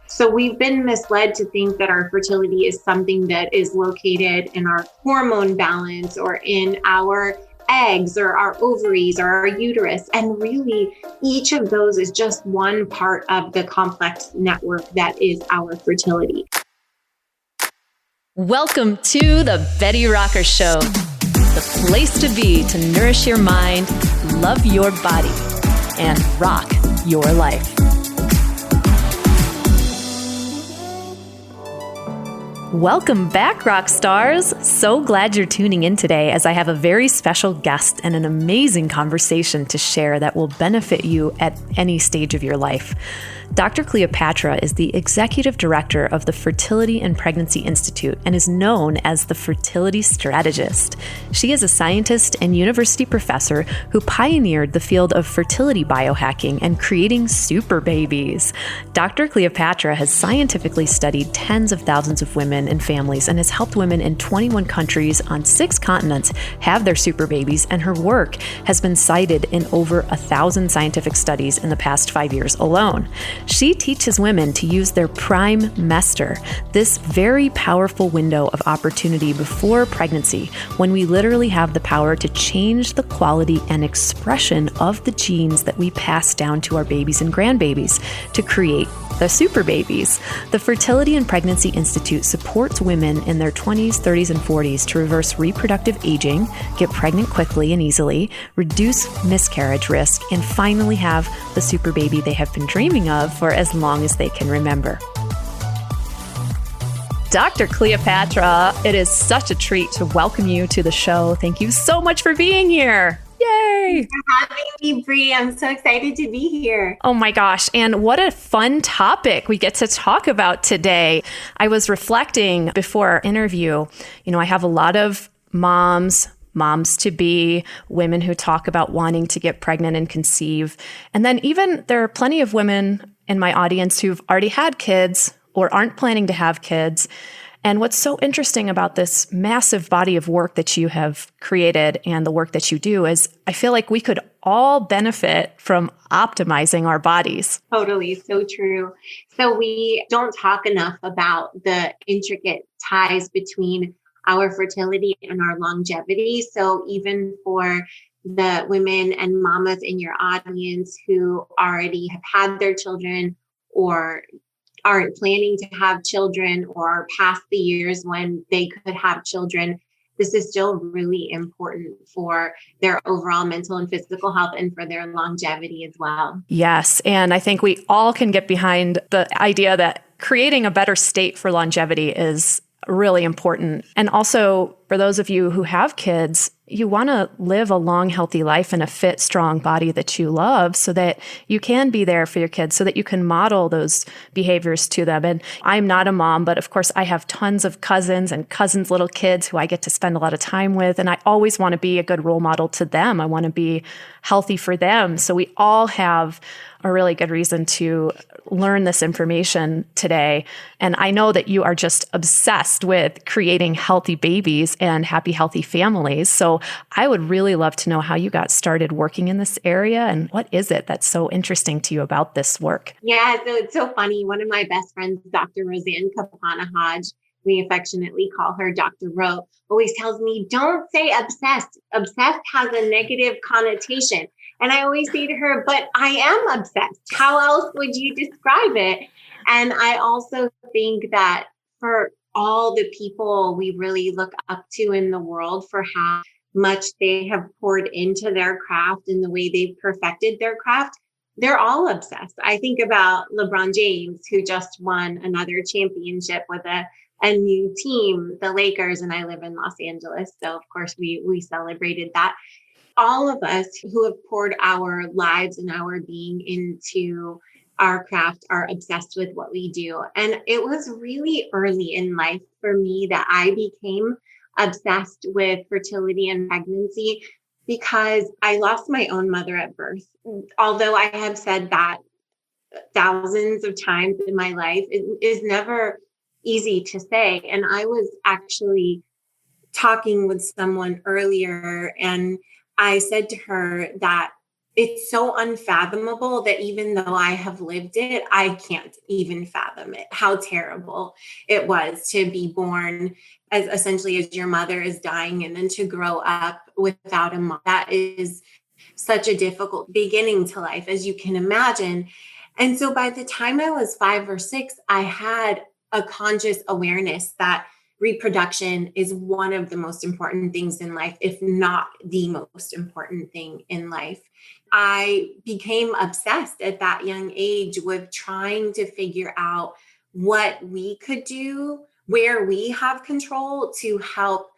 So we've been misled to think that our fertility is something that is located in our hormone balance or in our eggs or our ovaries or our uterus. And really, each of those is just one part of the complex network that is our fertility. Welcome to the Betty Rocker Show, the place to be to nourish your mind, love your body, and rock your life. Welcome back, rock stars. So glad you're tuning in today as I have a very special guest and an amazing conversation to share that will benefit you at any stage of your life. Dr. Cleopatra is the executive director of the Fertility and Pregnancy Institute and is known as the Fertility Strategist. She is a scientist and university professor who pioneered the field of fertility biohacking and creating superbabies. Dr. Cleopatra has scientifically studied tens of thousands of women and families and has helped women in 21 countries on 6 continents have their superbabies, and her work has been cited in over 1,000 scientific studies in the past 5 years alone. She teaches women to use their Prime Mester, this very powerful window of opportunity before pregnancy, when we literally have the power to change the quality and expression of the genes that we pass down to our babies and grandbabies to create the super babies. The Fertility and Pregnancy Institute supports women in their 20s, 30s, and 40s to reverse reproductive aging, get pregnant quickly and easily, reduce miscarriage risk, and finally have the super baby they have been dreaming of for as long as they can remember. Dr. Cleopatra, it is such a treat to welcome you to the show. Thank you so much for being here. Yay! Thanks for having me, Bree. I'm so excited to be here. Oh my gosh. And what a fun topic we get to talk about today. I was reflecting before our interview, I have a lot of moms to be, women who talk about wanting to get pregnant and conceive. And then even there are plenty of women in my audience who've already had kids or aren't planning to have kids. And what's so interesting about this massive body of work that you have created and the work that you do is I feel like we could all benefit from optimizing our bodies. Totally. So true. So we don't talk enough about the intricate ties between our fertility and our longevity. So even for the women and mamas in your audience who already have had their children or aren't planning to have children or are past the years when they could have children, this is still really important for their overall mental and physical health and for their longevity as well. Yes. And I think we all can get behind the idea that creating a better state for longevity is really important. And also, for those of you who have kids, you want to live a long, healthy life in a fit, strong body that you love so that you can be there for your kids, so that you can model those behaviors to them. And I'm not a mom, but of course I have tons of cousins and cousins' little kids who I get to spend a lot of time with. And I always want to be a good role model to them. I want to be healthy for them. So we all have a really good reason to learn this information today. And I know that you are just obsessed with creating healthy babies and happy, healthy families. So I would really love to know how you got started working in this area and what is it that's so interesting to you about this work? Yeah, so it's so funny. One of my best friends, Dr. Roseanne Kapana-Hodge, we affectionately call her Dr. Ro, always tells me, don't say obsessed. Obsessed has a negative connotation. And I always say to her, but I am obsessed. How else would you describe it? And I also think that for all the people we really look up to in the world for how much they have poured into their craft and the way they've perfected their craft, they're all obsessed. I think about LeBron James, who just won another championship with a new team, the Lakers, and I live in Los Angeles. So of course we celebrated that. All of us who have poured our lives and our being into our craft are obsessed with what we do. And it was really early in life for me that I became obsessed with fertility and pregnancy because I lost my own mother at birth. Although I have said that thousands of times in my life, it is never easy to say. And I was actually talking with someone earlier and I said to her that it's so unfathomable that even though I have lived it, I can't even fathom it, how terrible it was to be born as essentially as your mother is dying and then to grow up without a mom. That is such a difficult beginning to life, as you can imagine. And so by the time I was 5 or 6, I had a conscious awareness that reproduction is one of the most important things in life, if not the most important thing in life. I became obsessed at that young age with trying to figure out what we could do, where we have control to help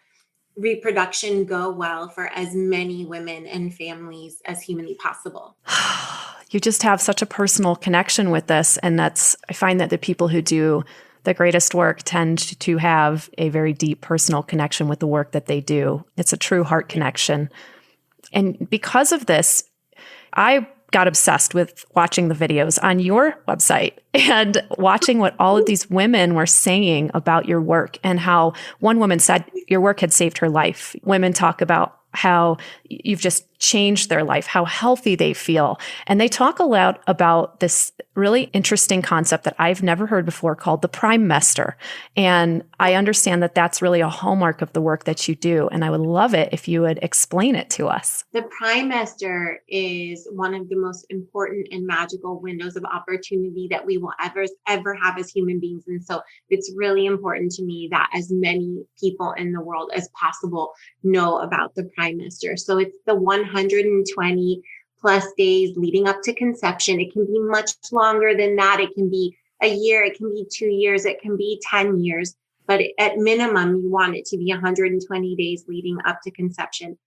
reproduction go well for as many women and families as humanly possible. You just have such a personal connection with this. And I find that the people who do the greatest work tend to have a very deep personal connection with the work that they do. It's a true heart connection. And because of this, I got obsessed with watching the videos on your website and watching what all of these women were saying about your work, and how one woman said your work had saved her life. Women talk about how you've just changed their life, how healthy they feel. And they talk a lot about this really interesting concept that I've never heard before called the Prime Mester. And I understand that that's really a hallmark of the work that you do. And I would love it if you would explain it to us. The Prime Mester is one of the most important and magical windows of opportunity that we will ever have as human beings. And so it's really important to me that as many people in the world as possible know about the Prime Mester. So it's the 120 plus days leading up to conception. It can be much longer than that. It can be a year, it can be 2 years, it can be 10 years, but at minimum, you want it to be 120 days leading up to conception.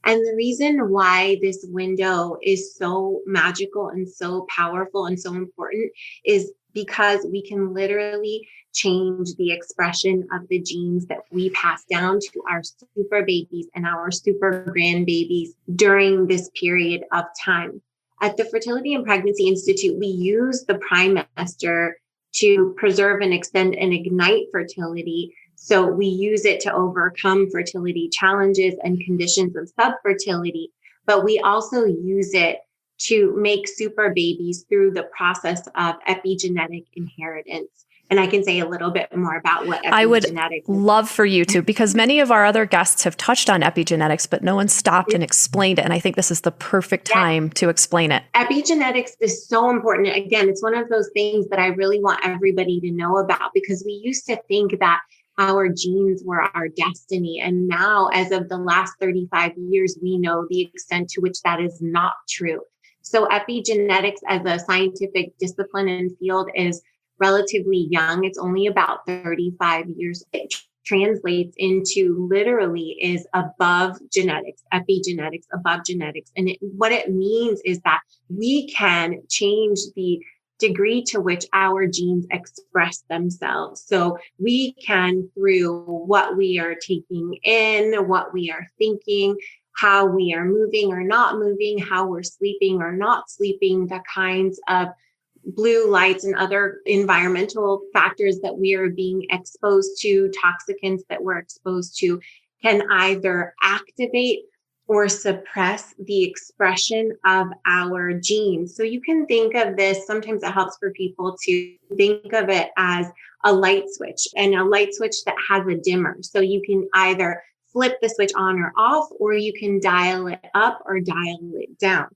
And the reason why this window is so magical and so powerful and so important is because we can literally change the expression of the genes that we pass down to our super babies and our super grandbabies during this period of time. At the Fertility and Pregnancy Institute, we use the Prime Mester to preserve and extend and ignite fertility. So we use it to overcome fertility challenges and conditions of subfertility, but we also use it to make super babies through the process of epigenetic inheritance. And I can say a little bit more about what epigenetics I would is. love for you to, because many of our other guests have touched on epigenetics, but no one stopped and explained it. And I think this is the perfect time to explain it. Epigenetics is so important. Again, it's one of those things that I really want everybody to know about, because we used to think that our genes were our destiny. And now, as of the last 35 years, we know the extent to which that is not true. So epigenetics as a scientific discipline and field is relatively young. It's only about 35 years. It translates into literally is above genetics, epigenetics, above genetics. And what it means is that we can change the degree to which our genes express themselves. So we can, through what we are taking in, what we are thinking, how we are moving or not moving, how we're sleeping or not sleeping, the kinds of blue lights and other environmental factors that we are being exposed to, toxicants that we're exposed to, can either activate or suppress the expression of our genes. So you can think of this, sometimes it helps for people to think of it as a light switch, and a light switch that has a dimmer. So you can either flip the switch on or off, or you can dial it up or dial it down.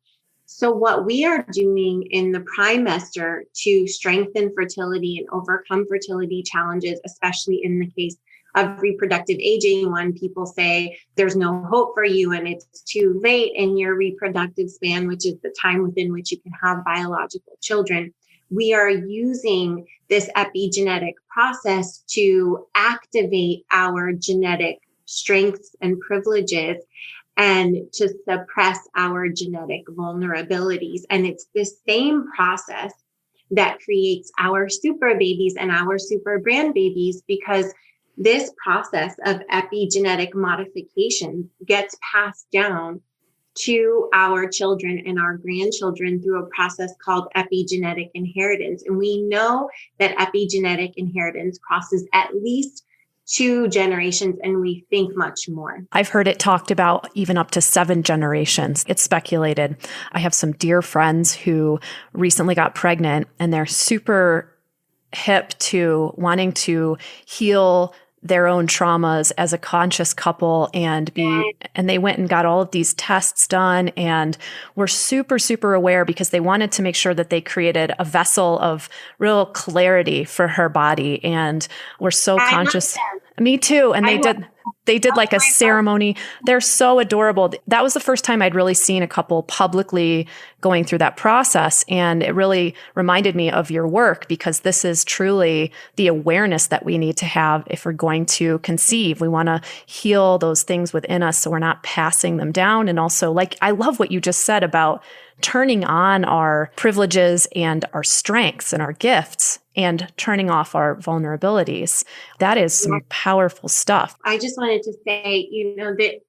So what we are doing in the Prime Mester to strengthen fertility and overcome fertility challenges, especially in the case of reproductive aging, when people say there's no hope for you and it's too late in your reproductive span, which is the time within which you can have biological children, we are using this epigenetic process to activate our genetic strengths and privileges and to suppress our genetic vulnerabilities. And it's the same process that creates our super babies and our super grandbabies, because this process of epigenetic modification gets passed down to our children and our grandchildren through a process called epigenetic inheritance. And we know that epigenetic inheritance crosses at least 2 generations, and we think much more. I've heard it talked about even up to 7 generations. It's speculated. I have some dear friends who recently got pregnant, and they're super hip to wanting to heal their own traumas as a conscious couple and they went and got all of these tests done and were super, super aware because they wanted to make sure that they created a vessel of real clarity for her body and were so conscious. Me too. And they did like a ceremony. They're so adorable. That was the first time I'd really seen a couple publicly going through that process. And it really reminded me of your work because this is truly the awareness that we need to have if we're going to conceive. We want to heal those things within us so we're not passing them down. And also, like, I love what you just said about turning on our privileges and our strengths and our gifts and turning off our vulnerabilities. That is some powerful stuff. I just wanted to say, that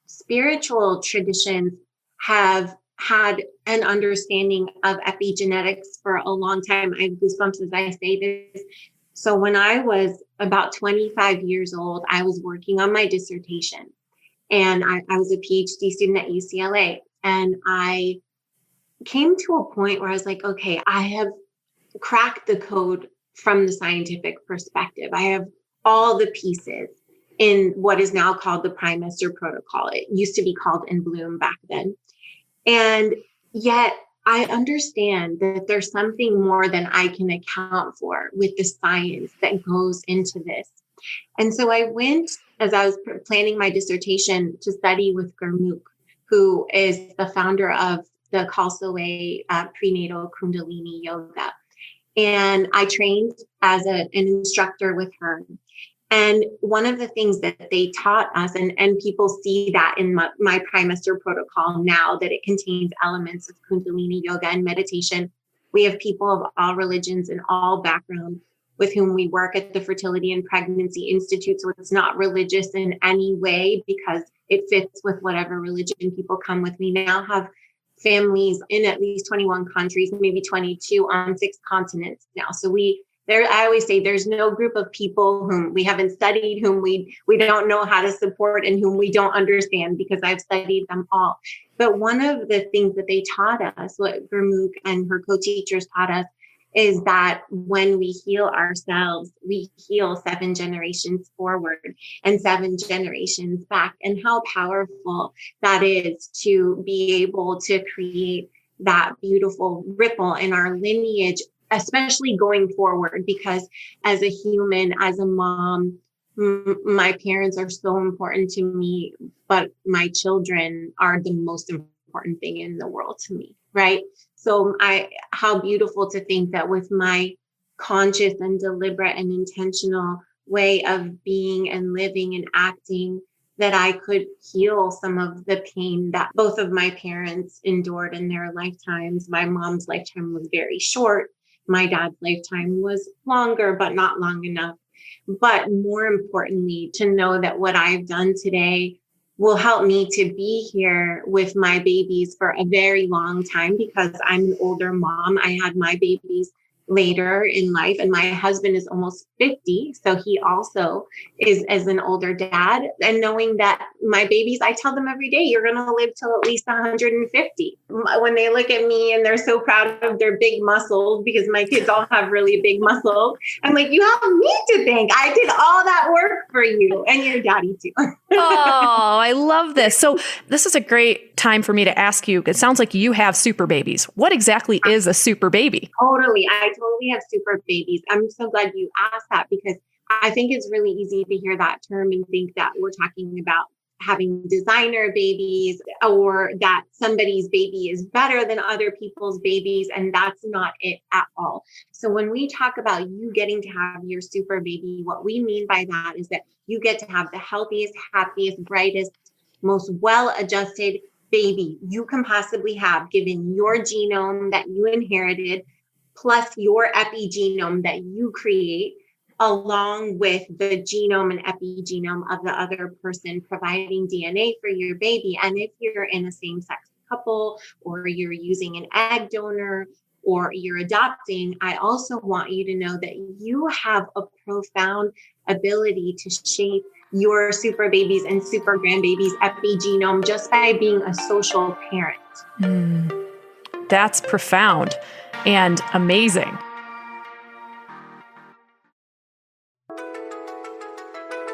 spiritual traditions have had an understanding of epigenetics for a long time. I have goosebumps as I say this. So when I was about 25 years old, I was working on my dissertation and I was a PhD student at UCLA. And I came to a point where I was like, okay, I have cracked the code from the scientific perspective. I have all the pieces in what is now called the Prime Mester protocol. It used to be called In Bloom back then. And yet I understand that there's something more than I can account for with the science that goes into this. And so I went, as I was planning my dissertation, to study with Gurmukh, who is the founder of the Khalsa prenatal Kundalini yoga. And I trained as an instructor with her. And one of the things that they taught us, and people see that in my Prime Mester protocol now, that it contains elements of Kundalini yoga and meditation. We have people of all religions and all backgrounds with whom we work at the Fertility and Pregnancy Institute. So it's not religious in any way because it fits with whatever religion people come with. We now have families in at least 21 countries, maybe 22 on 6 continents now. So I always say there's no group of people whom we haven't studied, whom we don't know how to support, and whom we don't understand, because I've studied them all. But one of the things that they taught us, what Gurmukh and her co-teachers taught us, is that when we heal ourselves, we heal 7 generations forward and 7 generations back. And how powerful that is to be able to create that beautiful ripple in our lineage, especially going forward, because as a human, as a mom, my parents are so important to me, but my children are the most important thing in the world to me, right? So how beautiful to think that with my conscious and deliberate and intentional way of being and living and acting, that I could heal some of the pain that both of my parents endured in their lifetimes. My mom's lifetime was very short. My dad's lifetime was longer, but not long enough. But more importantly, to know that what I've done today will help me to be here with my babies for a very long time, because I'm an older mom. I had my babies later in life, and my husband is almost 50. So he also is as an older dad. And knowing that my babies, I tell them every day, you're going to live till at least 150. When they look at me and they're so proud of their big muscles, because my kids all have really big muscles, I'm like, you have me to thank. I did all that work for you and your daddy too. Oh, I love this. So this is a great time for me to ask you, it sounds like you have super babies. What exactly is a super baby? Totally. I totally have super babies. I'm so glad you asked that, because I think it's really easy to hear that term and think that we're talking about having designer babies, or that somebody's baby is better than other people's babies. And that's not it at all. So when we talk about you getting to have your super baby, what we mean by that is that you get to have the healthiest, happiest, brightest, most well-adjusted baby you can possibly have, given your genome that you inherited, plus your epigenome that you create, along with the genome and epigenome of the other person, providing DNA for your baby. And if you're in a same-sex couple, or you're using an egg donor, or you're adopting, I also want you to know that you have a profound ability to shape your super babies and super grandbabies epigenome just by being a social parent. That's profound and amazing.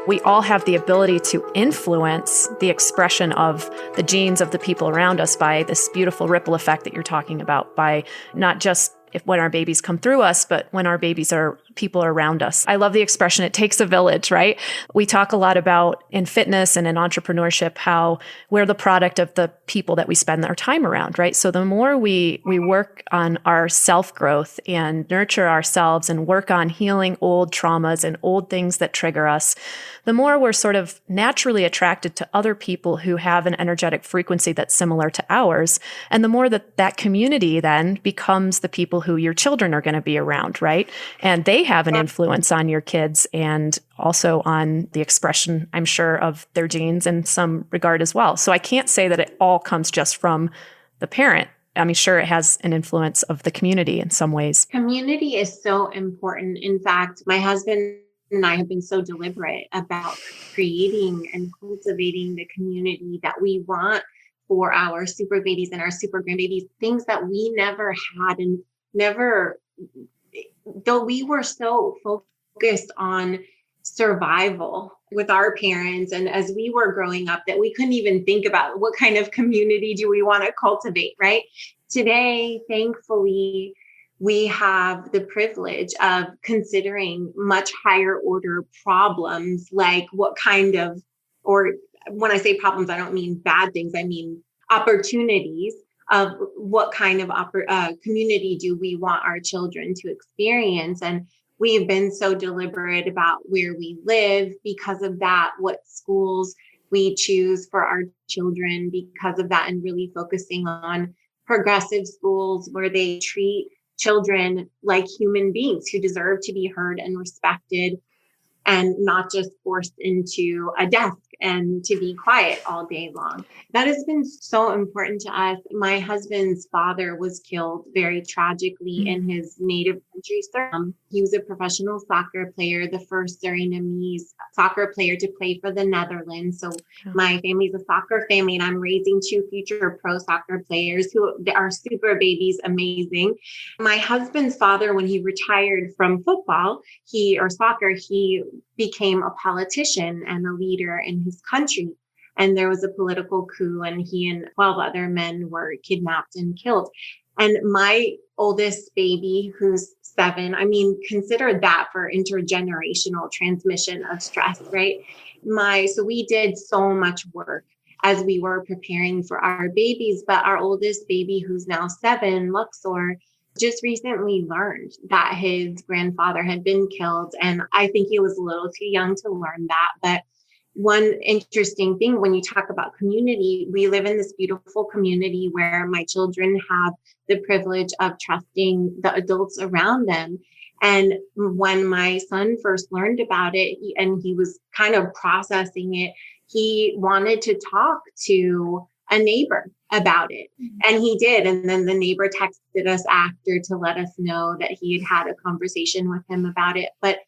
We all have the ability to influence the expression of the genes of the people around us by this beautiful ripple effect that you're talking about, by not just when our babies come through us, but when our people are around us. I love the expression, it takes a village, right? We talk a lot about in fitness and in entrepreneurship, how we're the product of the people that we spend our time around, right? So the more we work on our self-growth and nurture ourselves and work on healing old traumas and old things that trigger us, the more we're sort of naturally attracted to other people who have an energetic frequency that's similar to ours. And the more that community then becomes the people who your children are going to be around, right? And they have an influence on your kids and also on the expression, I'm sure, of their genes in some regard as well. So I can't say that it all comes just from the parent. I mean, sure, it has an influence of the community in some ways. Community is so important. In fact, my husband and I have been so deliberate about creating and cultivating the community that we want for our super babies and our super grandbabies, things that we never had and never, though we were so focused on survival with our parents and as we were growing up that we couldn't even think about what kind of community do we want to cultivate, right? Today, thankfully, we have the privilege of considering much higher order problems, like what kind of, or when I say problems, I don't mean bad things, I mean opportunities of what kind of community do we want our children to experience. And we've been so deliberate about where we live because of that, what schools we choose for our children because of that, and really focusing on progressive schools where they treat children like human beings who deserve to be heard and respected and not just forced into a desk and to be quiet all day long. That has been so important to us. My husband's father was killed very tragically in his native country. He was a professional soccer player, the first Surinamese soccer player to play for the Netherlands. So my family's a soccer family, and I'm raising two future pro soccer players who are super babies, amazing. My husband's father, when he retired from football, he became a politician and a leader in his country. And there was a political coup, and he and 12 other men were kidnapped and killed. And my oldest baby, who's 7, I mean, consider that for intergenerational transmission of stress, right? So we did so much work as we were preparing for our babies, but our oldest baby, who's now 7, Luxor, just recently learned that his grandfather had been killed. And I think he was a little too young to learn that. But one interesting thing when you talk about community, we live in this beautiful community where my children have the privilege of trusting the adults around them. And when my son first learned about it and he was kind of processing it, he wanted to talk to a neighbor about it. And he did. And then the neighbor texted us after to let us know that he had had a conversation with him about it. But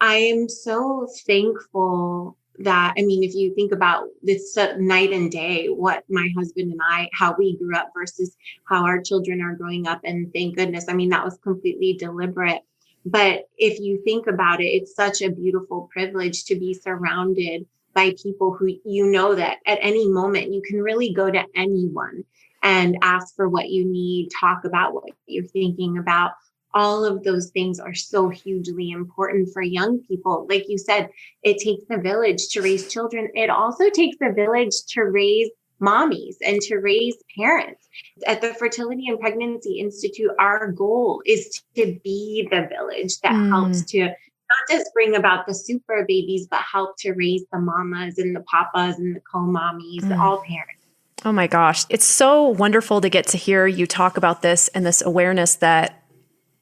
I am so thankful that, I mean, if you think about this night and day, what my husband and I, how we grew up versus how our children are growing up. And thank goodness, I mean, that was completely deliberate. But if you think about it, it's such a beautiful privilege to be surrounded by people who you know that at any moment you can really go to anyone and ask for what you need, talk about what you're thinking about. All of those things are so hugely important for young people. Like you said, it takes a village to raise children. It also takes a village to raise mommies and to raise parents. At the Fertility and Pregnancy Institute, our goal is to be the village that helps to not just bring about the super babies, but help to raise the mamas and the papas and the co-mommies, all parents. Oh my gosh. It's so wonderful to get to hear you talk about this and this awareness that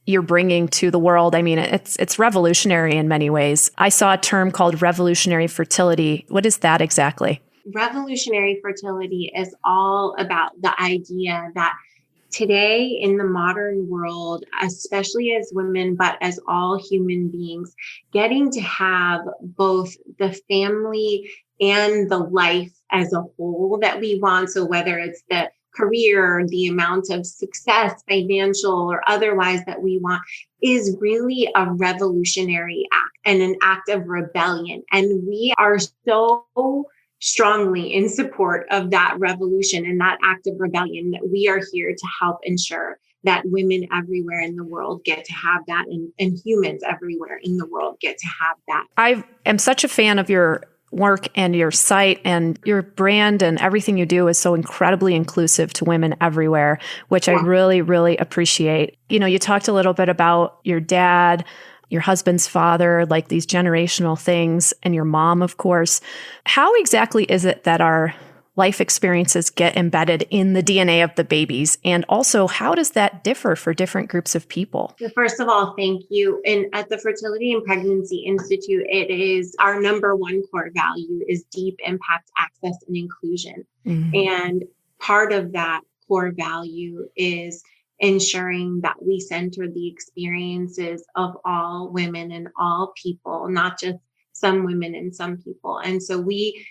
you're bringing to the world. I mean, it's revolutionary in many ways. I saw a term called revolutionary fertility. What is that exactly? Revolutionary fertility is all about the idea that today in the modern world, especially as women, but as all human beings, getting to have both the family and the life as a whole that we want. So whether it's the career, the amount of success, financial or otherwise that we want, is really a revolutionary act and an act of rebellion. And we are so strongly in support of that revolution and that act of rebellion that we are here to help ensure that women everywhere in the world get to have that, and humans everywhere in the world get to have that. I am such a fan of your work and your site, and your brand and everything you do is so incredibly inclusive to women everywhere, which I really, really appreciate. You know, you talked a little bit about your dad, your husband's father, like these generational things, and your mom, of course. How exactly is it that our life experiences get embedded in the DNA of the babies? And also, how does that differ for different groups of people? First of all, thank you. And at the Fertility and Pregnancy Institute, it is our number one core value is deep impact, access, and inclusion. And part of that core value is ensuring that we center the experiences of all women and all people, not just some women and some people. And so we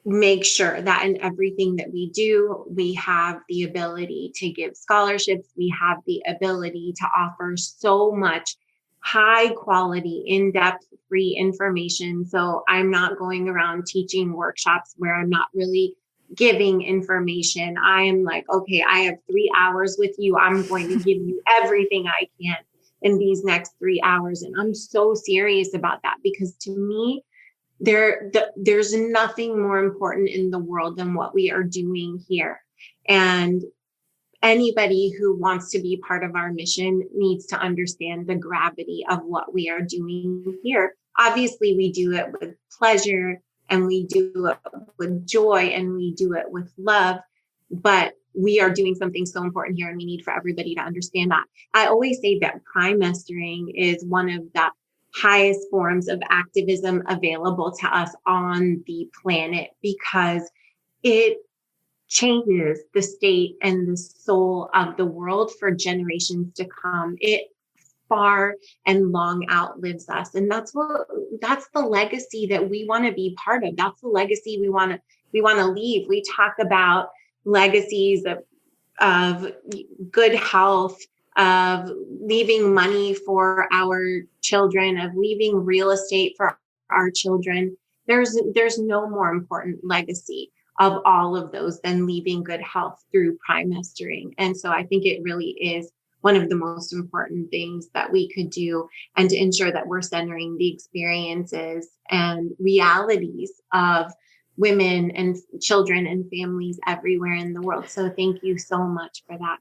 make sure that in everything that we do, we have the ability to give scholarships. We have the ability to offer so much high quality, in-depth, free information. So I'm not going around teaching workshops where I'm not really giving information. I am like, okay, I have 3 hours with you. I'm going to give you everything I can in these next 3 hours. And I'm so serious about that because to me, there's nothing more important in the world than what we are doing here. And anybody who wants to be part of our mission needs to understand the gravity of what we are doing here. Obviously, we do it with pleasure and we do it with joy and we do it with love, but we are doing something so important here and we need for everybody to understand that. I always say that prime mestering is one of the highest forms of activism available to us on the planet because it changes the state and the soul of the world for generations to come. It far and long outlives us. And that's the legacy that we want to be part of. That's the legacy we want to leave. We talk about legacies of good health, of leaving money for our children, of leaving real estate for our children. There's no more important legacy of all of those than leaving good health through prime mestering. And so I think it really is one of the most important things that we could do, and to ensure that we're centering the experiences and realities of women and children and families everywhere in the world. So thank you so much for that.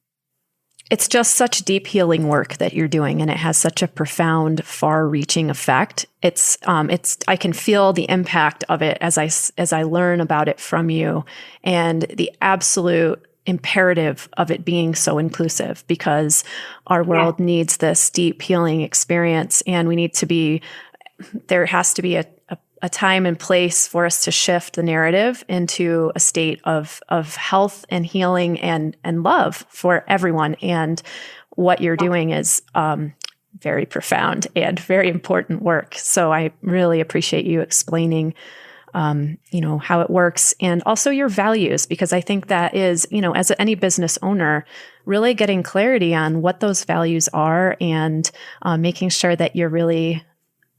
It's just such deep healing work that you're doing, and it has such a profound, far-reaching effect. I can feel the impact of it as I learn about it from you, and the absolute imperative of it being so inclusive, because our world needs this deep healing experience, and there has to be a time and place for us to shift the narrative into a state of health and healing and love for everyone. And what you're doing is very profound and very important work. So I really appreciate you explaining how it works, and also your values, because I think that is, as any business owner, really getting clarity on what those values are and making sure that you're really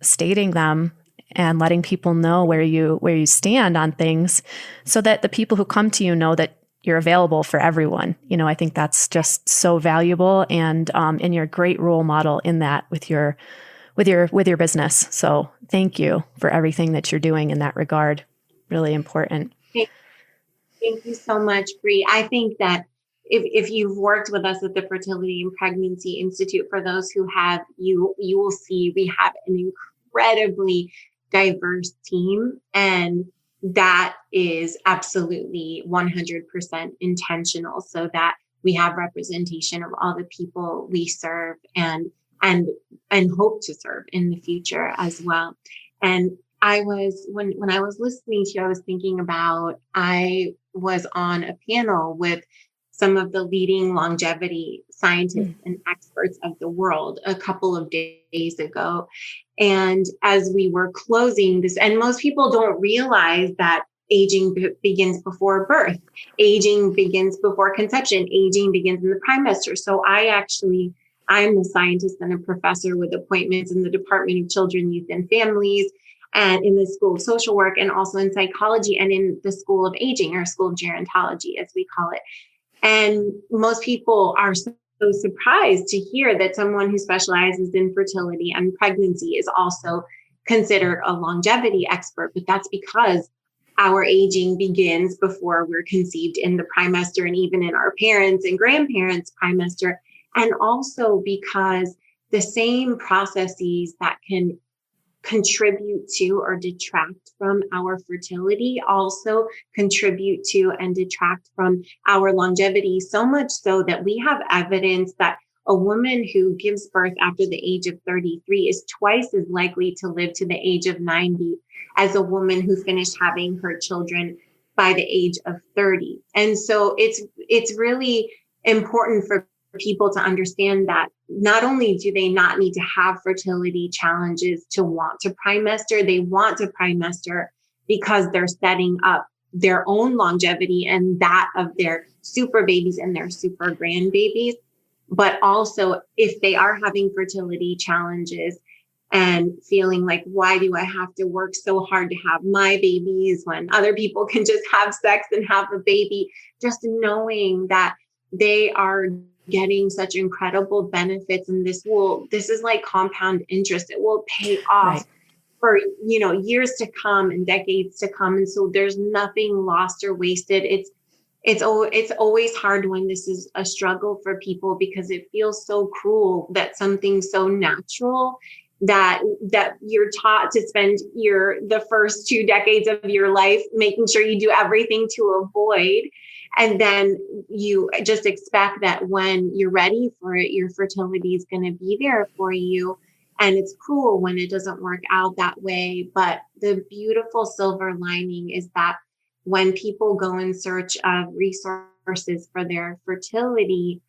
stating them and letting people know where you stand on things, so that the people who come to you know that you're available for everyone. I think that's just so valuable, and you're a great role model in that with your business. So thank you for everything that you're doing in that regard. Really important. Thank you so much, Bree. I think that if you've worked with us at the Fertility and Pregnancy Institute, for those who have, you will see we have an incredibly diverse team, and that is absolutely 100% intentional, so that we have representation of all the people we serve and hope to serve in the future as well. And when I was listening to you, I was thinking about, I was on a panel with some of the leading longevity scientists and experts of the world a couple of days ago. And as we were closing this, and most people don't realize that aging begins before birth, aging begins before conception, aging begins in the prime mester. So I'm a scientist and a professor with appointments in the Department of Children, Youth, and Families, and in the School of Social Work, and also in psychology, and in the School of Aging, or School of Gerontology, as we call it. And most people are so surprised to hear that someone who specializes in fertility and pregnancy is also considered a longevity expert. But that's because our aging begins before we're conceived in the prime mester, and even in our parents' and grandparents' prime mester. And also because the same processes that can contribute to or detract from our fertility also contribute to and detract from our longevity, so much so that we have evidence that a woman who gives birth after the age of 33 is twice as likely to live to the age of 90 as a woman who finished having her children by the age of 30. And so it's really important for people to understand that not only do they not need to have fertility challenges to want to prime mester, they want to prime mester because they're setting up their own longevity and that of their super babies and their super grandbabies. But also, if they are having fertility challenges and feeling like, why do I have to work so hard to have my babies when other people can just have sex and have a baby, just knowing that they are getting such incredible benefits, and this is like compound interest. It will pay off for, years to come and decades to come. And so there's nothing lost or wasted. It's always hard when this is a struggle for people, because it feels so cruel that something so natural that you're taught to spend the first 2 decades of your life making sure you do everything to avoid. And then you just expect that when you're ready for it, your fertility is going to be there for you. And it's cruel when it doesn't work out that way. But the beautiful silver lining is that when people go in search of resources for their fertility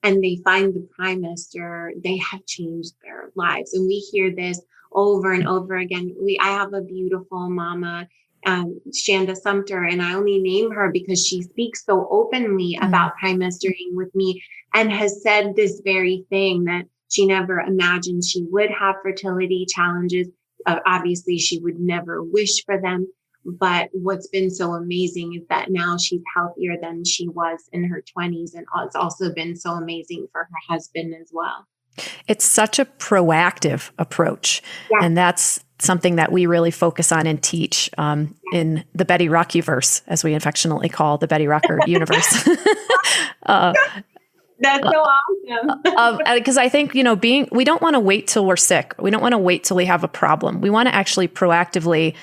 and they find the prime mester, they have changed their lives. And we hear this over and over again. I have a beautiful mama, Shanda Sumter, and I only name her because she speaks so openly about prime mestering with me, and has said this very thing, that she never imagined she would have fertility challenges. Obviously, she would never wish for them. But what's been so amazing is that now she's healthier than she was in her 20s. And it's also been so amazing for her husband as well. It's such a proactive approach. Yeah. And that's something that we really focus on and teach in the Betty Rockiverse, as we affectionately call the Betty Rocker universe. That's so awesome. Because I think, we don't want to wait till we're sick. We don't want to wait till we have a problem. We want to actually proactively,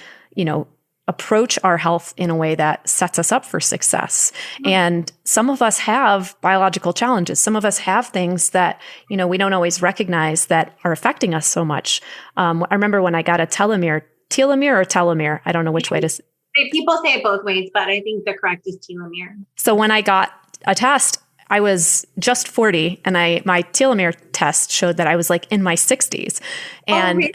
approach our health in a way that sets us up for success. Mm-hmm. And some of us have biological challenges. Some of us have things that, we don't always recognize that are affecting us so much. I remember when I got a telomere or telomere. I don't know which way to say. People say it both ways, but I think the correct is telomere. So when I got a test, I was just 40, and my telomere test showed that I was like in my 60s. And really?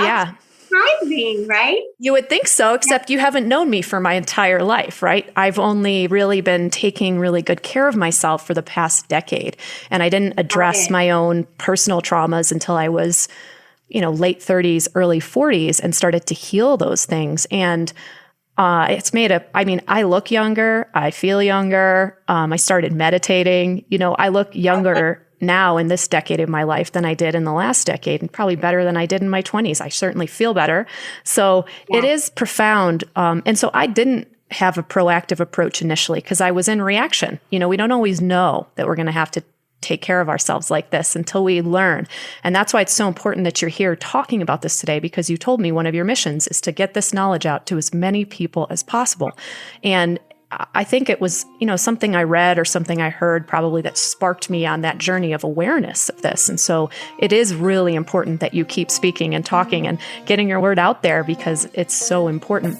Yeah. Surprising, right? You would think so, except you haven't known me for my entire life, right? I've only really been taking really good care of myself for the past decade. And I didn't address my own personal traumas until I was, late 30s, early 40s, and started to heal those things. And it's I look younger, I feel younger. I started meditating, I look younger now in this decade of my life than I did in the last decade, and probably better than I did in my 20s. I certainly feel better. So It is profound. And so I didn't have a proactive approach initially because I was in reaction. We don't always know that we're going to have to take care of ourselves like this until we learn. And that's why it's so important that you're here talking about this today, because you told me one of your missions is to get this knowledge out to as many people as possible. And I think it was, something I read or something I heard probably that sparked me on that journey of awareness of this. And so it is really important that you keep speaking and talking and getting your word out there, because it's so important.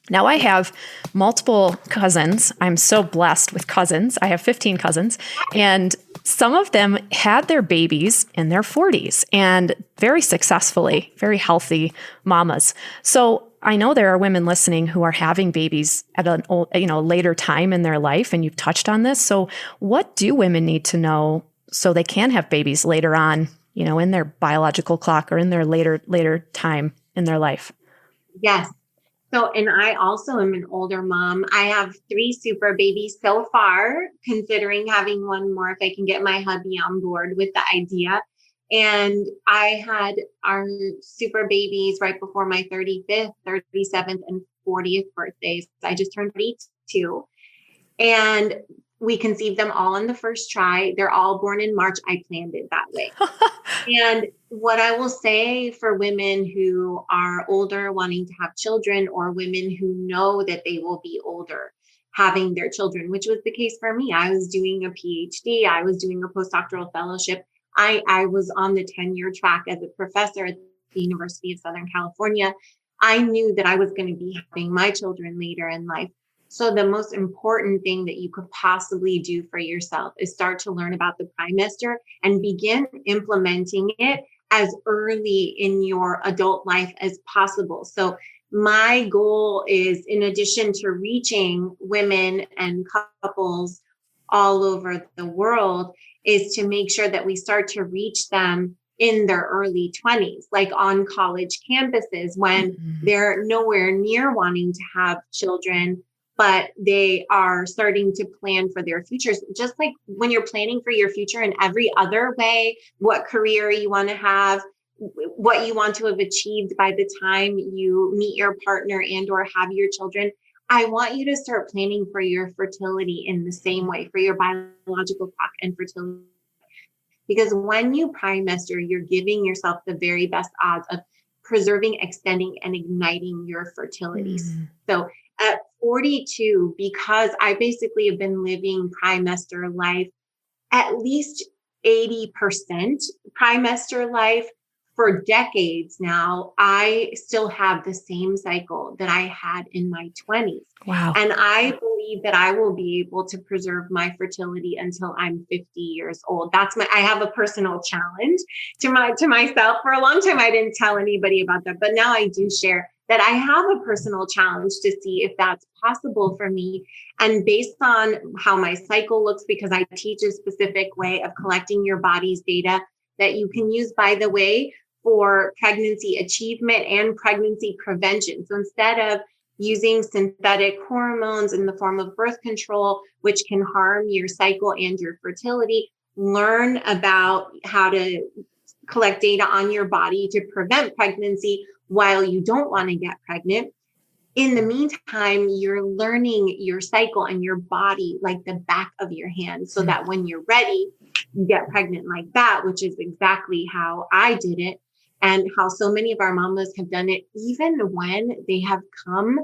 Now, I have multiple cousins. I'm so blessed with cousins. I have 15 cousins, and some of them had their babies in their 40s and very successfully, very healthy mamas. So I know there are women listening who are having babies at a later time in their life, and you've touched on this. So what do women need to know so they can have babies later on, in their biological clock or in their later time in their life? Yes. So, and I also am an older mom. I have 3 super babies so far, considering having one more if I can get my hubby on board with the idea. And I had our super babies right before my 35th, 37th, and 40th birthdays. I just turned 42. And we conceived them all in the first try. They're all born in March. I planned it that way. And what I will say for women who are older wanting to have children, or women who know that they will be older having their children, which was the case for me. I was doing a PhD. I was doing a postdoctoral fellowship. I was on the tenure track as a professor at the University of Southern California. I knew that I was going to be having my children later in life. So the most important thing that you could possibly do for yourself is start to learn about the Prime Mester and begin implementing it as early in your adult life as possible. So my goal is, in addition to reaching women and couples all over the world, is to make sure that we start to reach them in their early 20s, like on college campuses when they're nowhere near wanting to have children, but they are starting to plan for their futures. Just like when you're planning for your future in every other way, what career you want to have, what you want to have achieved by the time you meet your partner and or have your children. I want you to start planning for your fertility in the same way, for your biological clock and fertility. Because when you Prime Mester, you're giving yourself the very best odds of preserving, extending, and igniting your fertility. So at 42, because I basically have been living Prime Mester life, at least 80% Prime Mester life for decades now, I still have the same cycle that I had in my 20s. Wow. And I believe that I will be able to preserve my fertility until I'm 50 years old. I have a personal challenge to myself. For a long time, I didn't tell anybody about that, but now I do share that I have a personal challenge to see if that's possible for me. And based on how my cycle looks, because I teach a specific way of collecting your body's data that you can use, by the way, for pregnancy achievement and pregnancy prevention. So instead of using synthetic hormones in the form of birth control, which can harm your cycle and your fertility, learn about how to collect data on your body to prevent pregnancy while you don't want to get pregnant. In the meantime, you're learning your cycle and your body like the back of your hand, so that when you're ready, you get pregnant like that, which is exactly how I did it, and how so many of our mamas have done it, even when they have come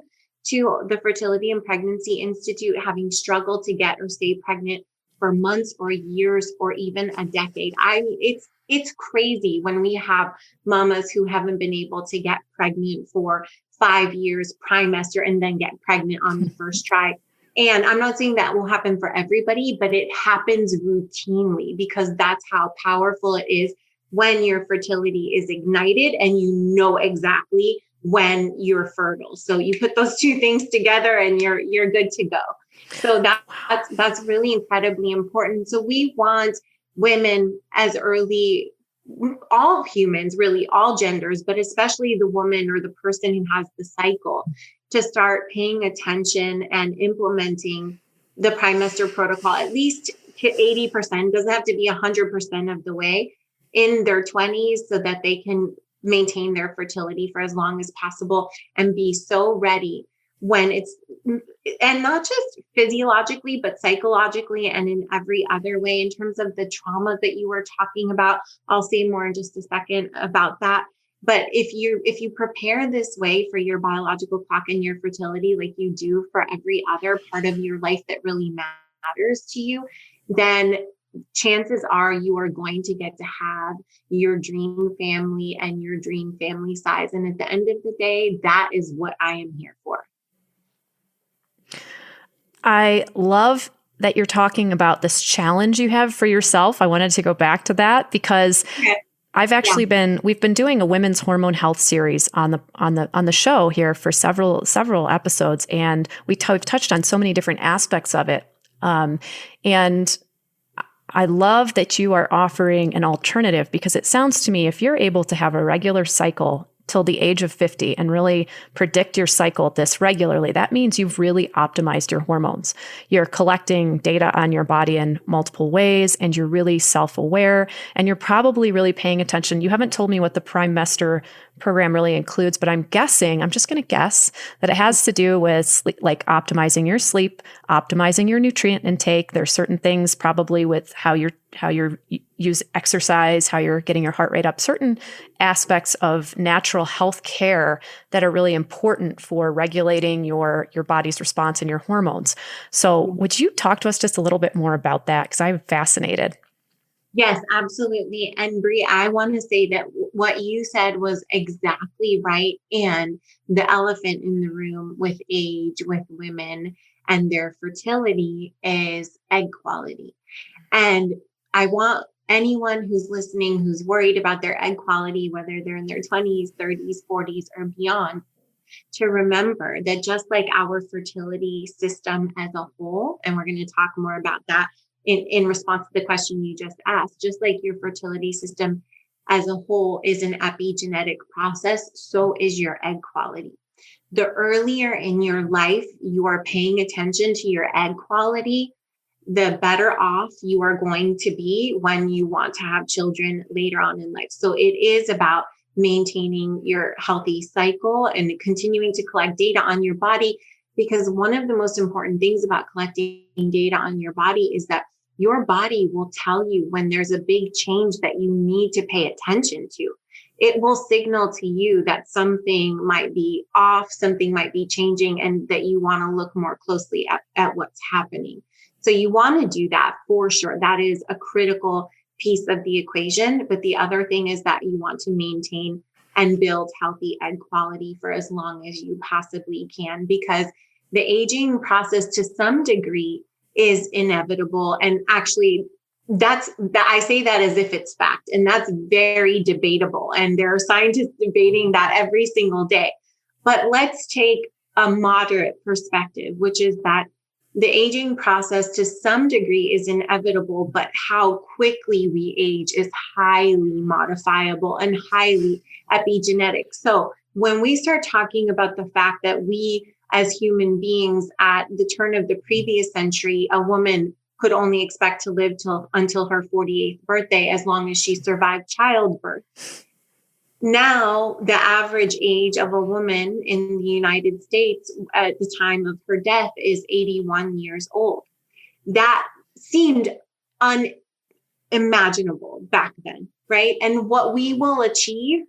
to the Fertility and Pregnancy Institute having struggled to get or stay pregnant for months or years or even a decade. I mean, it's crazy when we have mamas who haven't been able to get pregnant for 5 years, Prime Mester, and then get pregnant on the first try. And I'm not saying that will happen for everybody, but it happens routinely because that's how powerful it is when your fertility is ignited and you know exactly when you're fertile. So you put those two things together and you're good to go. So that's really incredibly important. So we want women as early, all humans, really all genders, but especially the woman or the person who has the cycle, to start paying attention and implementing the Prime Mester protocol, at least 80%, doesn't have to be 100% of the way, in their 20s, so that they can maintain their fertility for as long as possible and be so ready when it's, and not just physiologically, but psychologically and in every other way in terms of the trauma that you were talking about. I'll say more in just a second about that. But if you prepare this way for your biological clock and your fertility, like you do for every other part of your life that really matters to you, then chances are you are going to get to have your dream family and your dream family size. And at the end of the day, that is what I am here for. I love that you're talking about this challenge you have for yourself. I wanted to go back to that because I've actually we've been doing a women's hormone health series on the show here for several episodes, and we've touched on so many different aspects of it. And I love that you are offering an alternative, because it sounds to me, if you're able to have a regular cycle till the age of 50 and really predict your cycle this regularly, that means you've really optimized your hormones. You're collecting data on your body in multiple ways, and you're really self-aware, and you're probably really paying attention. You haven't told me what the Prime Mester program really includes, but I'm just going to guess that it has to do with like optimizing your sleep, optimizing your nutrient intake. There's certain things probably with how you use exercise, how you're getting your heart rate up, certain aspects of natural health care that are really important for regulating your body's response and your hormones. So would you talk to us just a little bit more about that? Because I'm fascinated. Yes, absolutely. And Brie, I want to say that what you said was exactly right. And the elephant in the room with age, with women and their fertility is egg quality. And I want anyone who's listening, who's worried about their egg quality, whether they're in their 20s, 30s, 40s, or beyond, to remember that just like our fertility system as a whole, and we're going to talk more about that in response to the question you just asked, just like your fertility system as a whole is an epigenetic process, so is your egg quality. The earlier in your life you are paying attention to your egg quality, the better off you are going to be when you want to have children later on in life. So it is about maintaining your healthy cycle and continuing to collect data on your body, because one of the most important things about collecting data on your body is that your body will tell you when there's a big change that you need to pay attention to. It will signal to you that something might be off, something might be changing, and that you want to look more closely at what's happening. So you want to do that for sure. That is a critical piece of the equation. But the other thing is that you want to maintain and build healthy egg quality for as long as you possibly can, because the aging process to some degree is inevitable. And actually, I say that as if it's fact, and that's very debatable. And there are scientists debating that every single day. But let's take a moderate perspective, which is that the aging process to some degree is inevitable, but how quickly we age is highly modifiable and highly epigenetic. So when we start talking about the fact that we as human beings at the turn of the previous century, a woman could only expect to live until her 48th birthday as long as she survived childbirth. Now, the average age of a woman in the United States at the time of her death is 81 years old. That seemed unimaginable back then, right? And what we will achieve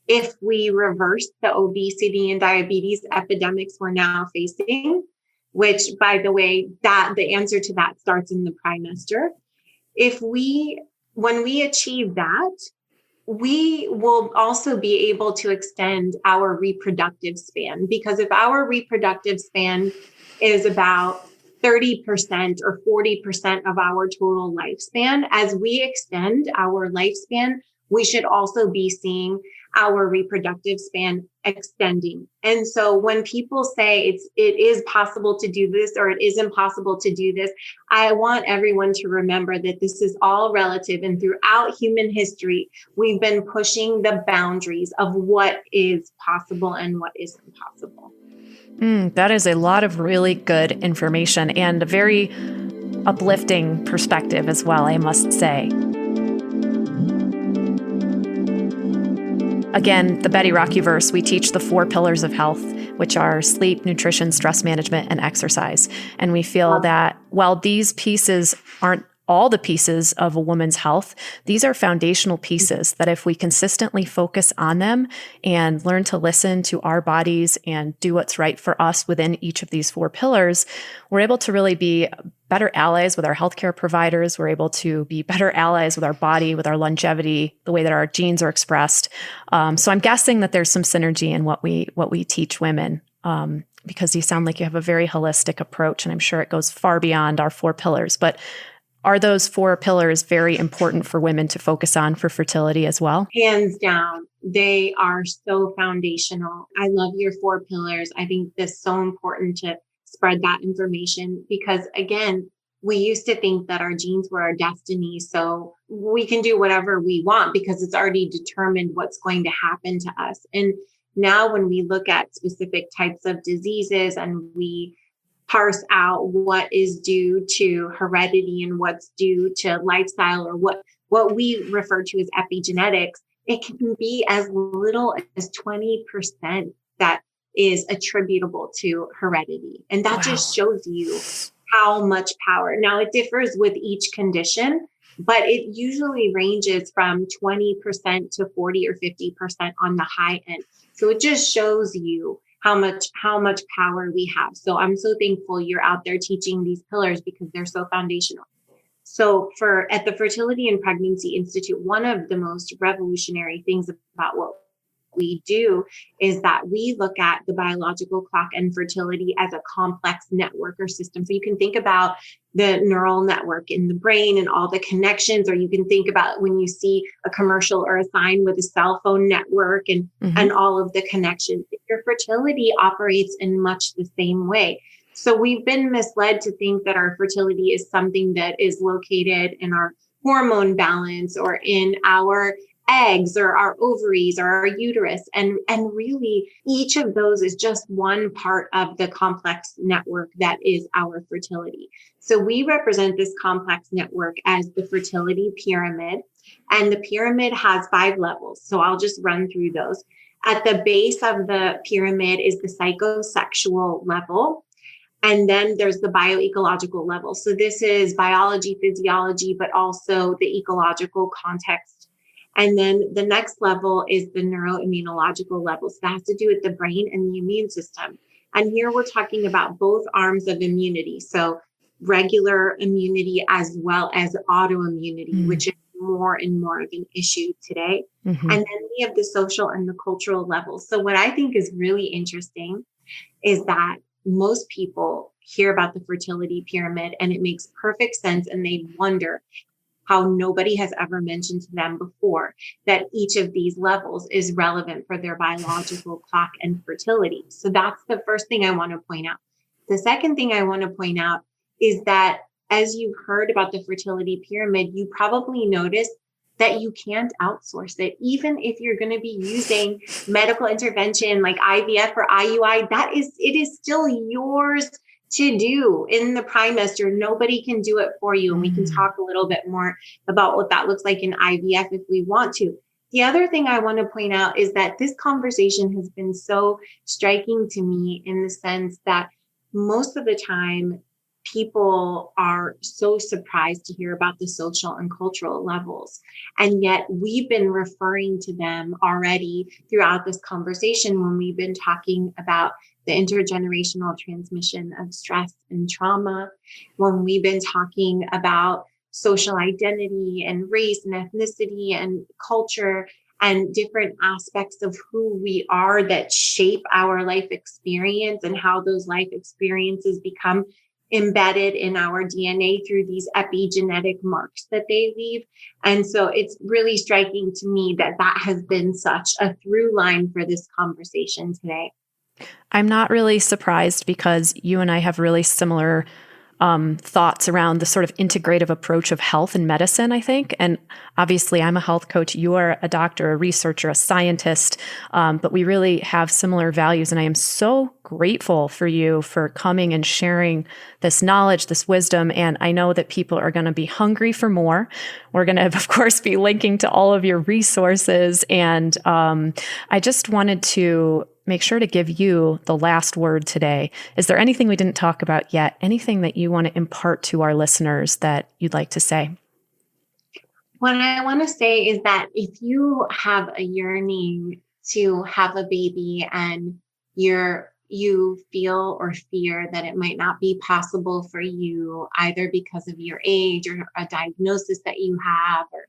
if we reverse the obesity and diabetes epidemics we're now facing, which, by the way, that the answer to that starts in the Prime Mester. When we achieve that, we will also be able to extend our reproductive span, because if our reproductive span is about 30% or 40% of our total lifespan, as we extend our lifespan, we should also be seeing our reproductive span extending. And so when people say it is possible to do this or it is impossible to do this, I want everyone to remember that this is all relative. And throughout human history, we've been pushing the boundaries of what is possible and what isn't possible. That is a lot of really good information and a very uplifting perspective as well, I must say. Again, the Betty Rockyverse, we teach the 4 pillars of health, which are sleep, nutrition, stress management, and exercise. And we feel that while these pieces aren't all the pieces of a woman's health, these are foundational pieces that if we consistently focus on them and learn to listen to our bodies and do what's right for us within each of these 4 pillars, we're able to really be better allies with our healthcare providers. We're able to be better allies with our body, with our longevity, the way that our genes are expressed. So I'm guessing that there's some synergy in what we teach women. because you sound like you have a very holistic approach, and I'm sure it goes far beyond our 4 pillars, but are those 4 pillars very important for women to focus on for fertility as well? Hands down, they are so foundational. I love your 4 pillars. I think this is so important to spread that information because, again, we used to think that our genes were our destiny. So we can do whatever we want because it's already determined what's going to happen to us. And now when we look at specific types of diseases and we parse out what is due to heredity and what's due to lifestyle or what we refer to as epigenetics, it can be as little as 20% that is attributable to heredity. And that just shows you how much power. Now, it differs with each condition, but it usually ranges from 20% to 40 or 50% on the high end. So it just shows you how much power we have. So I'm so thankful you're out there teaching these pillars because they're so foundational. So at the Fertility and Pregnancy Institute, one of the most revolutionary things about what we do is that we look at the biological clock and fertility as a complex network or system. So you can think about the neural network in the brain and all the connections, or you can think about when you see a commercial or a sign with a cell phone network and all of the connections. Your fertility operates in much the same way. So we've been misled to think that our fertility is something that is located in our hormone balance or in our eggs or our ovaries or our uterus. And really, each of those is just one part of the complex network that is our fertility. So we represent this complex network as the fertility pyramid. And the pyramid has 5 levels. So I'll just run through those. At the base of the pyramid is the psychosexual level. And then there's the bioecological level. So this is biology, physiology, but also the ecological context. And then the next level is the neuroimmunological level. So that has to do with the brain and the immune system. And here we're talking about both arms of immunity. So regular immunity as well as autoimmunity, which is more and more of an issue today. And then we have the social and the cultural level. So what I think is really interesting is that most people hear about the fertility pyramid and it makes perfect sense. And they wonder how nobody has ever mentioned to them before that each of these levels is relevant for their biological clock and fertility. So that's the first thing I want to point out. The second thing I want to point out is that as you've heard about the fertility pyramid, you probably noticed that you can't outsource it. Even if you're going to be using medical intervention like IVF or IUI, it is still yours to do in the Prime Mester. Nobody can do it for you. And we can talk a little bit more about what that looks like in IVF if we want to. The other thing I want to point out is that this conversation has been so striking to me in the sense that most of the time, people are so surprised to hear about the social and cultural levels. And yet we've been referring to them already throughout this conversation when we've been talking about the intergenerational transmission of stress and trauma, when we've been talking about social identity and race and ethnicity and culture and different aspects of who we are that shape our life experience and how those life experiences become embedded in our DNA through these epigenetic marks that they leave. And so it's really striking to me that that has been such a through line for this conversation today. I'm not really surprised because you and I have really similar thoughts around the sort of integrative approach of health and medicine, I think. And obviously, I'm a health coach. You are a doctor, a researcher, a scientist, but we really have similar values. And I am so grateful for you for coming and sharing this knowledge, this wisdom. And I know that people are going to be hungry for more. We're going to, of course, be linking to all of your resources. And I just wanted to make sure to give you the last word today. Is there anything we didn't talk about yet? Anything that you want to impart to our listeners that you'd like to say? What I want to say is that if you have a yearning to have a baby and you feel or fear that it might not be possible for you, either because of your age or a diagnosis that you have or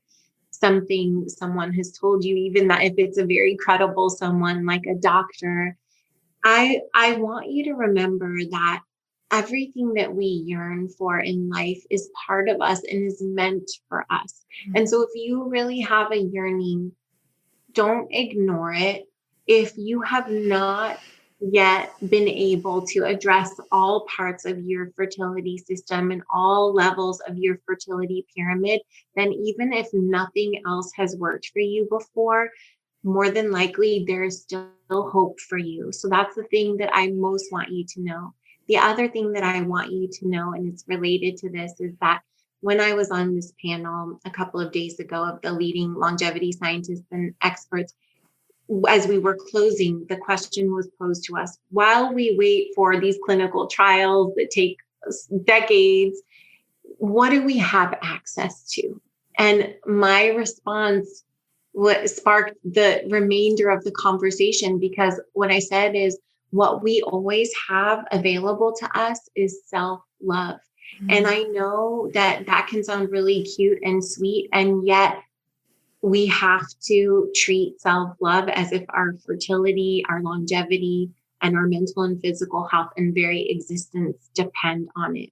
something someone has told you, even that if it's a very credible someone like a doctor, I want you to remember that everything that we yearn for in life is part of us and is meant for us. And so if you really have a yearning, don't ignore it. If you have not yet been able to address all parts of your fertility system and all levels of your fertility pyramid, then even if nothing else has worked for you before, more than likely there's still hope for you. So that's the thing that I most want you to know. The other thing that I want you to know, and it's related to this, is that when I was on this panel a couple of days ago of the leading longevity scientists and experts, as we were closing, the question was posed to us, while we wait for these clinical trials that take decades, what do we have access to? And my response sparked the remainder of the conversation, because what I said is, what we always have available to us is self-love. Mm-hmm. And I know that can sound really cute and sweet, and yet we have to treat self-love as if our fertility, our longevity, and our mental and physical health and very existence depend on it.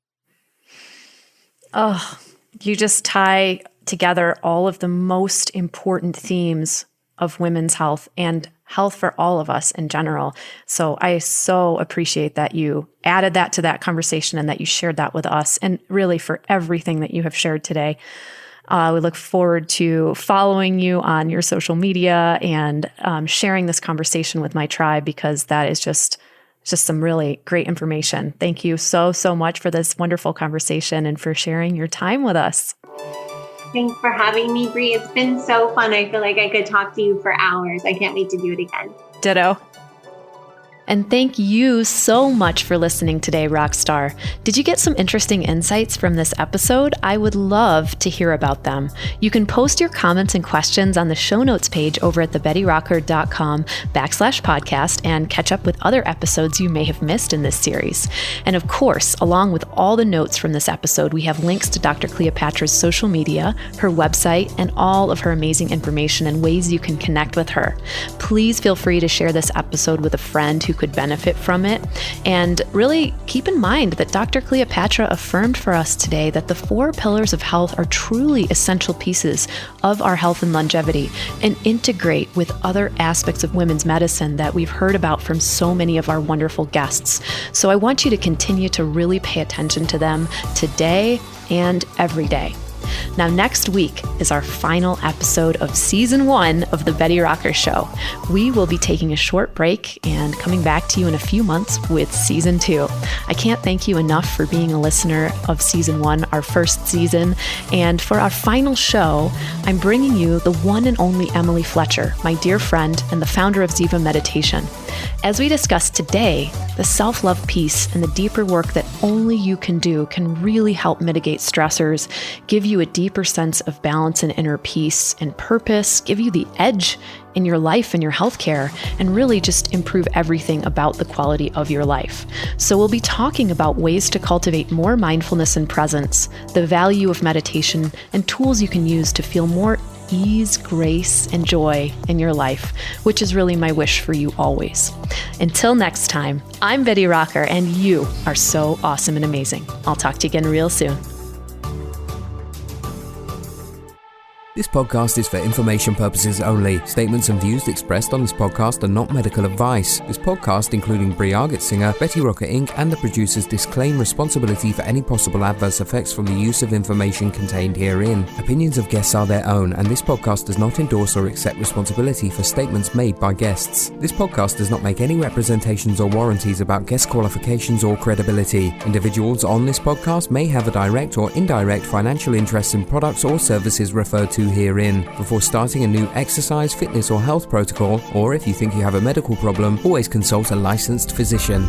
Oh, you just tie together all of the most important themes of women's health and health for all of us in general. So I so appreciate that you added that to that conversation and that you shared that with us, and really for everything that you have shared today. We look forward to following you on your social media and sharing this conversation with my tribe, because that is just some really great information. Thank you so much for this wonderful conversation and for sharing your time with us. Thanks for having me, Bree. It's been so fun. I feel like I could talk to you for hours. I can't wait to do it again. Ditto. And thank you so much for listening today, Rockstar. Did you get some interesting insights from this episode? I would love to hear about them. You can post your comments and questions on the show notes page over at thebettyrocker.com/podcast and catch up with other episodes you may have missed in this series. And of course, along with all the notes from this episode, we have links to Dr. Cleopatra's social media, her website, and all of her amazing information and ways you can connect with her. Please feel free to share this episode with a friend who could benefit from it. And really keep in mind that Dr. Cleopatra affirmed for us today that the 4 pillars of health are truly essential pieces of our health and longevity and integrate with other aspects of women's medicine that we've heard about from so many of our wonderful guests. So I want you to continue to really pay attention to them today and every day. Now, next week is our final episode of Season 1 of The Betty Rocker Show. We will be taking a short break and coming back to you in a few months with Season 2. I can't thank you enough for being a listener of Season 1, our first season. And for our final show, I'm bringing you the one and only Emily Fletcher, my dear friend and the founder of Ziva Meditation. As we discussed today, the self-love piece and the deeper work that only you can do can really help mitigate stressors, give you a deeper sense of balance and inner peace and purpose, give you the edge in your life and your healthcare, and really just improve everything about the quality of your life. So we'll be talking about ways to cultivate more mindfulness and presence, the value of meditation, and tools you can use to feel more ease, grace, and joy in your life, which is really my wish for you always. Until next time, I'm Betty Rocker, and you are so awesome and amazing. I'll talk to you again real soon. This podcast is for information purposes only. Statements and views expressed on this podcast are not medical advice. This podcast, including Brie Argetsinger, Betty Rocker Inc., and the producers disclaim responsibility for any possible adverse effects from the use of information contained herein. Opinions of guests are their own, and this podcast does not endorse or accept responsibility for statements made by guests. This podcast does not make any representations or warranties about guest qualifications or credibility. Individuals on this podcast may have a direct or indirect financial interest in products or services referred to herein. Before starting a new exercise, fitness, or health protocol, or if you think you have a medical problem, always consult a licensed physician.